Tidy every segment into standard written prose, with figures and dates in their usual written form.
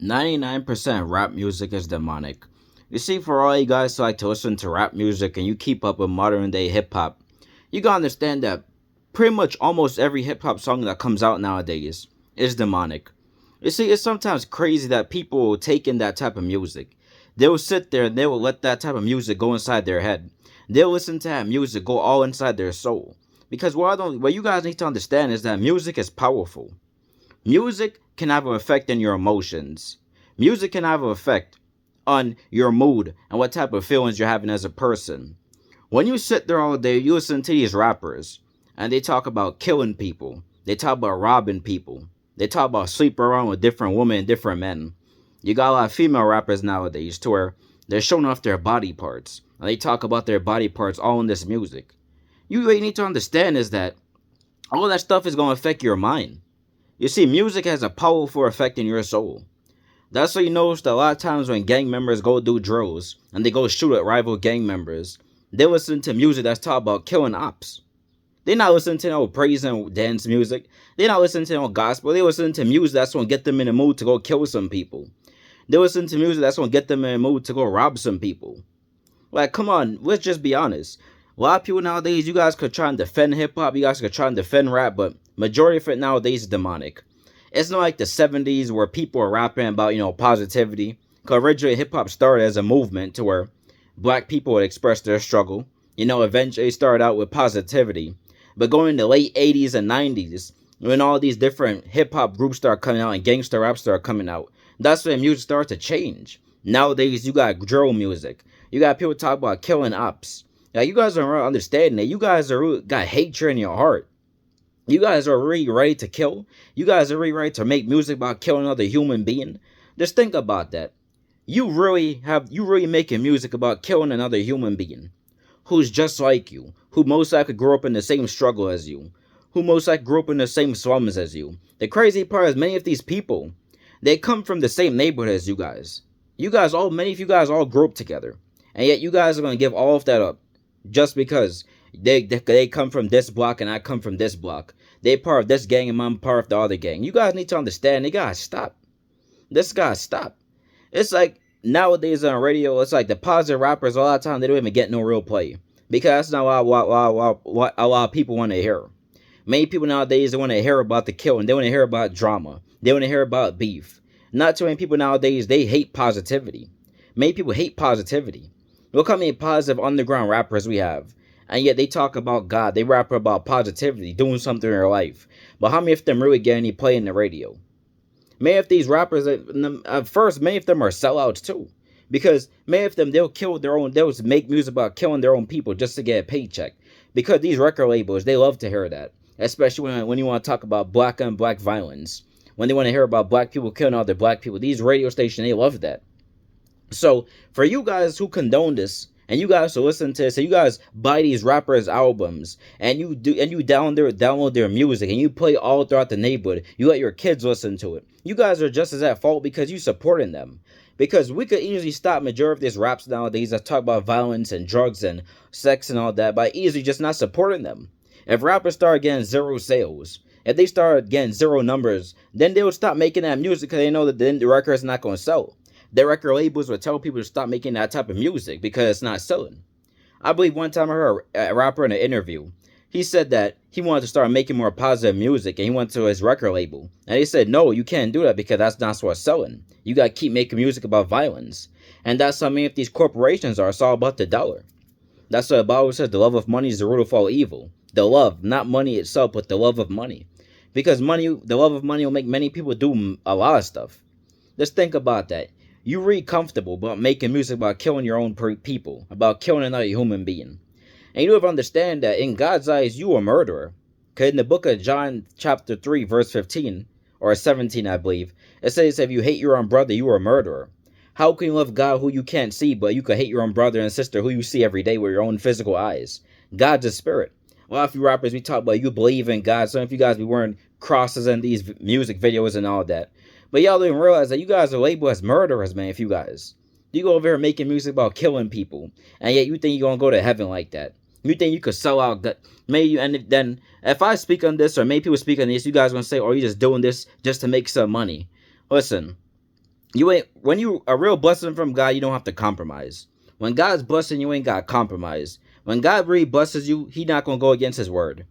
99% rap music is demonic. You see, for all you guys who like to listen to rap music and you keep up with modern day hip hop, you gotta understand that pretty much almost every hip hop song that comes out nowadays is demonic. You see, it's sometimes crazy that people will take in that type of music. They will sit there and they will let that type of music go inside their head. They'll listen to that music go all inside their soul. Because what you guys need to understand is that music is powerful. Music can have an effect on your emotions. Music can have an effect on your mood and what type of feelings you're having as a person. When you sit there all day, you listen to these rappers, and they talk about killing people. They talk about robbing people. They talk about sleeping around with different women and different men. You got a lot of female rappers nowadays to where they're showing off their body parts. And they talk about their body parts all in this music. You really need to understand is that all that stuff is going to affect your mind. You see, music has a powerful effect in your soul. That's why you notice that a lot of times when gang members go do drills and they go shoot at rival gang members, they listen to music that's talking about killing ops. They're not listening to no praise and dance music. They're not listening to no gospel. They listen to music that's going to get them in the mood to go kill some people. They listen to music that's going to get them in the mood to go rob some people. Like, come on, let's just be honest. A lot of people nowadays, you guys could try and defend hip-hop, you guys could try and defend rap, but majority of it nowadays is demonic. It's not like the 70s where people are rapping about, positivity. Because originally hip-hop started as a movement to where black people would express their struggle. Eventually it started out with positivity. But going in the late 80s and 90s, when all these different hip-hop groups start coming out and gangster rap start coming out, that's when music started to change. Nowadays, you got drill music. You got people talk about killing ops. Now, you guys don't understand that. You guys got hatred in your heart. You guys are really ready to kill. You guys are really ready to make music about killing another human being. Just think about that. You really making music about killing another human being who's just like you, who most likely grew up in the same struggle as you, who most likely grew up in the same slums as you. The crazy part is many of these people, they come from the same neighborhood as you guys. Many of you guys all grew up together. And yet you guys are going to give all of that up just because they come from this block and I come from this block. They part of this gang and I'm part of the other gang. You guys need to understand, they gotta stop. This gotta stop. It's like nowadays on radio, it's like the positive rappers a lot of time they don't even get no real play. Because that's not what a lot of people want to hear. Many people nowadays, they want to hear about the killing. They want to hear about drama. They want to hear about beef. Not too many people nowadays, they hate positivity. Many people hate positivity. Look how many positive underground rappers we have. And yet they talk about God. They rap about positivity, doing something in their life. But how many of them really get any play in the radio? Many of these rappers, at first, many of them are sellouts too. Because many of them, they'll make music about killing their own people just to get a paycheck. Because these record labels, they love to hear that. Especially when you want to talk about black on black violence. When they want to hear about black people killing other black people. These radio stations, they love that. So, for you guys who condone this, and you guys who listen to this, and you guys buy these rappers' albums, and you download their music, and you play all throughout the neighborhood, you let your kids listen to it. You guys are just as at fault because you supporting them. Because we could easily stop majority of these raps nowadays that talk about violence and drugs and sex and all that by easily just not supporting them. If rappers start getting zero sales, if they start getting zero numbers, then they will stop making that music because they know that the record is not going to sell. The record labels would tell people to stop making that type of music because it's not selling. I believe one time I heard a rapper in an interview. He said that he wanted to start making more positive music and he went to his record label. And they said, no, you can't do that because that's not what's selling. You got to keep making music about violence. And that's how many of these corporations are. It's all about the dollar. That's what the Bible says, the love of money is the root of all evil. The love, not money itself, but the love of money. Because the love of money will make many people do a lot of stuff. Just think about that. You really comfortable about making music about killing your own people, about killing another human being. And you have to understand that in God's eyes, you are a murderer. Because in the book of John chapter 3, verse 15, or 17, I believe, it says, if you hate your own brother, you are a murderer. How can you love God who you can't see, but you can hate your own brother and sister who you see every day with your own physical eyes? God's a spirit. A lot of you rappers, we talk about you believe in God. Some of you guys be wearing crosses in these music videos and all that. But y'all didn't realize that you guys are labeled as murderers, man, if you guys. You go over here making music about killing people, and yet you think you're going to go to heaven like that. You think you could sell out that? Maybe and then if I speak on this, or maybe people speak on this, you guys are going to say, oh, you're just doing this just to make some money. Listen, You ain't when you a real blessing from God, you don't have to compromise. When God's blessing, you ain't got compromise. When God really blesses you, He not gonna go against His word.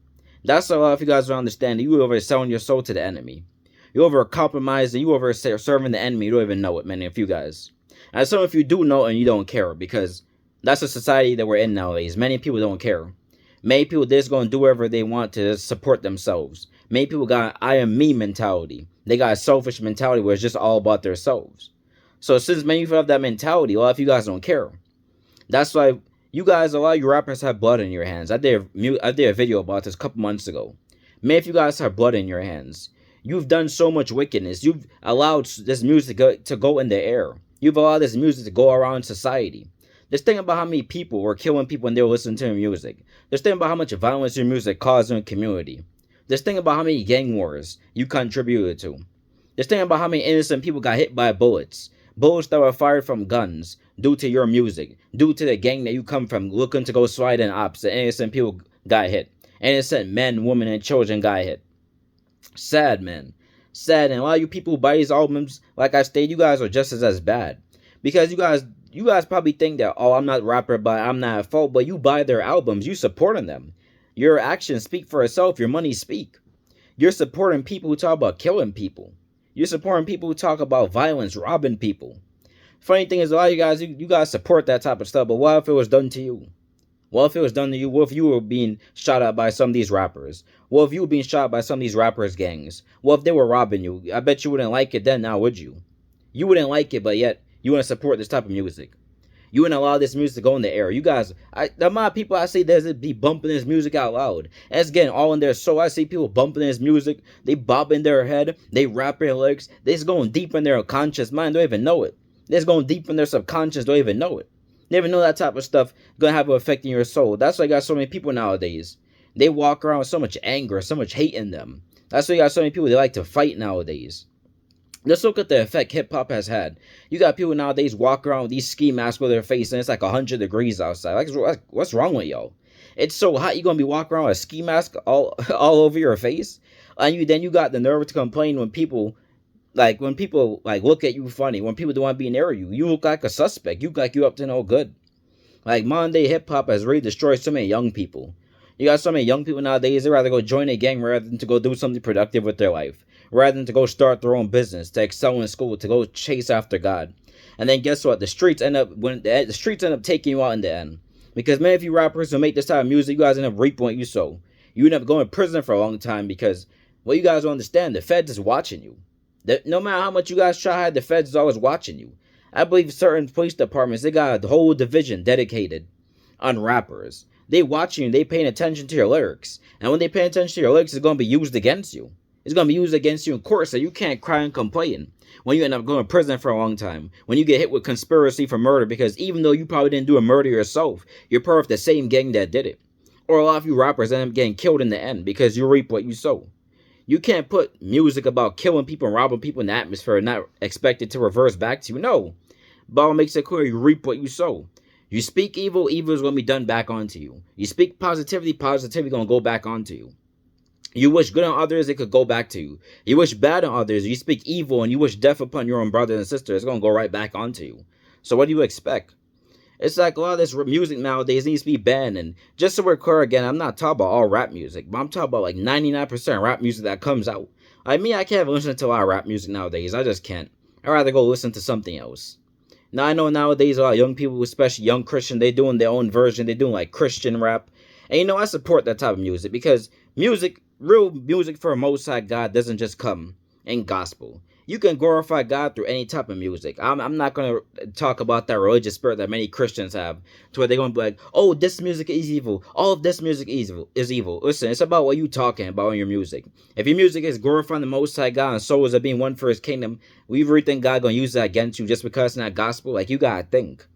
That's a lot of you guys don't understand. You over selling your soul to the enemy. You over compromising. You over serving the enemy. You don't even know it, many of you guys. And some of you do know and you don't care because that's the society that we're in nowadays. Many people don't care. Many people just gonna do whatever they want to support themselves. Many people got I am me mentality. They got a selfish mentality where it's just all about themselves. So since many of you have that mentality, a lot of you guys don't care. That's why you guys, a lot of you rappers have blood in your hands. I did a video about this a couple months ago. Many of you guys have blood in your hands. You've done so much wickedness. You've allowed this music to go in the air. You've allowed this music to go around society. Just think about how many people were killing people when they were listening to your music. Just think about how much violence your music caused in the community. Just think about how many gang wars you contributed to. Just think about how many innocent people got hit by bullets. Bullets that were fired from guns due to your music, due to the gang that you come from looking to go slide in ops. The innocent people got hit. Innocent men, women, and children got hit. Sad, man. Sad. And a lot of you people who buy these albums, like I stated, you guys are just as bad. Because you guys probably think that, oh, I'm not a rapper, but I'm not at fault. But you buy their albums, you supporting them. Your actions speak for itself. Your money speak. You're supporting people who talk about killing people. You're supporting people who talk about violence, robbing people. Funny thing is, a lot of you guys, you guys support that type of stuff. But what if it was done to you? What if it was done to you? What if you were being shot at by some of these rappers? What if you were being shot by some of these rappers' gangs? What if they were robbing you? I bet you wouldn't like it then, now would you? You wouldn't like it, but yet you wouldn't support this type of music. You wouldn't allow this music to go in the air. You guys, the amount of people I see there's be bumping this music out loud. And it's getting all in their soul. I see people bumping this music. They bobbing their head. They rapping lyrics. They're just going deep in their conscious mind. Don't even know it. They're just going deep in their subconscious. Don't even know it. They even know that type of stuff gonna have an effect in your soul. That's why you got so many people nowadays. They walk around with so much anger, so much hate in them. That's why you got so many people they like to fight nowadays. Let's look at the effect hip hop has had. You got people nowadays walk around with these ski masks with their face, and it's like 100 degrees outside. Like, what's wrong with y'all? It's so hot. You gonna be walking around with a ski mask all over your face, and you got the nerve to complain when people look at you funny, when people don't want to be near you. You look like a suspect. You look like you up to no good. Like modern day hip hop has really destroyed so many young people. You got so many young people nowadays, they rather go join a gang rather than to go do something productive with their life. Rather than to go start their own business, to excel in school, to go chase after God. And then guess what? The streets end up taking you out in the end. Because many of you rappers who make this type of music, you guys end up reaping what you sow. You end up going to prison for a long time because what you guys don't understand, the feds is watching you. No matter how much you guys try, the feds is always watching you. I believe certain police departments, they got a whole division dedicated on rappers. They watching you, they paying attention to your lyrics. And when they pay attention to your lyrics, it's going to be used against you. It's going to be used against you in court, so you can't cry and complain when you end up going to prison for a long time. When you get hit with conspiracy for murder, because even though you probably didn't do a murder yourself, you're part of the same gang that did it. Or a lot of you rappers end up getting killed in the end because you reap what you sow. You can't put music about killing people and robbing people in the atmosphere and not expect it to reverse back to you. No. Bible makes it clear you reap what you sow. You speak evil, evil is going to be done back onto you. You speak positivity, positivity is going to go back onto you. You wish good on others, it could go back to you. You wish bad on others, you speak evil, and you wish death upon your own brothers and sisters, it's going to go right back onto you. So what do you expect? It's like a lot of this music nowadays needs to be banned. And just so we're clear again, I'm not talking about all rap music, but I'm talking about like 99% rap music that comes out. I mean, I can't listen to a lot of rap music nowadays. I just can't. I'd rather go listen to something else. Now, I know nowadays a lot of young people, especially young Christian, they're doing their own version. They're doing like Christian rap. And I support that type of music because real music for a Most High God doesn't just come in gospel. You can glorify God through any type of music. I'm not going to talk about that religious spirit that many Christians have, to where they're going to be like, oh, this music is evil. All of this music is evil. Listen, it's about what you're talking about in your music. If your music is glorifying the Most High God and souls are being won for His kingdom, we really think God going to use that against you just because it's not gospel? Like, you got to think.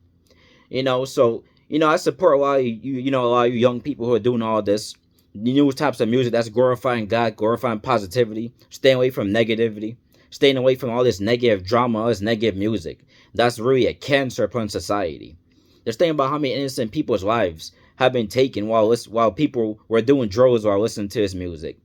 So, I support a lot of you, a lot of you young people who are doing all this. New types of music that's glorifying God, glorifying positivity, staying away from negativity. Staying away from all this negative drama, all this negative music. That's really a cancer upon society. Just think about how many innocent people's lives have been taken while people were doing drugs while listening to this music.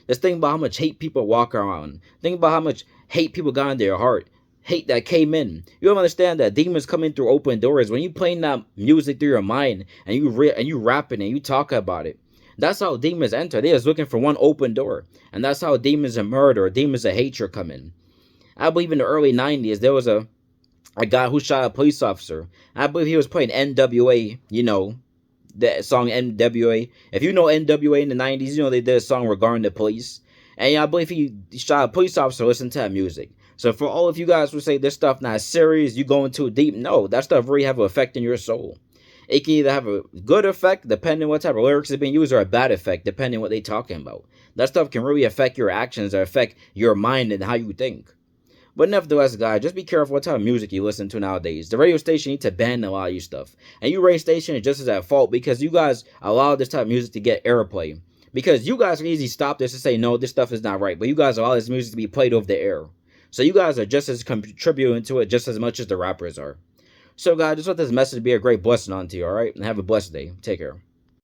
Just think about how much hate people walk around. Think about how much hate people got in their heart hate that came in. You don't understand that demons coming through open doors. When you playing that music through your mind and you rapping and you talk about it, that's how demons enter. They're just looking for one open door, and that's how demons of murder, demons of hatred come in. I believe in the early '90s there was a guy who shot a police officer. I believe he was playing NWA. You know, that song NWA. If you know NWA in the '90s, you know they did a song regarding the police. And I believe he shot a police officer. Listen to that music. So for all of you guys who say this stuff not serious, you going too deep. No, that stuff really have an effect in your soul. It can either have a good effect depending what type of lyrics is being used, or a bad effect depending what they talking about. That stuff can really affect your actions or affect your mind and how you think. But nevertheless, guys, just be careful what type of music you listen to nowadays. The radio station needs to ban a lot of you stuff. And you radio station is just as at fault because you guys allow this type of music to get airplay. Because you guys can easily stop this and say, no, this stuff is not right. But you guys allow this music to be played over the air. So you guys are just as contributing to it just as much as the rappers are. So guys, just want this message to be a great blessing on to you, alright? And have a blessed day. Take care.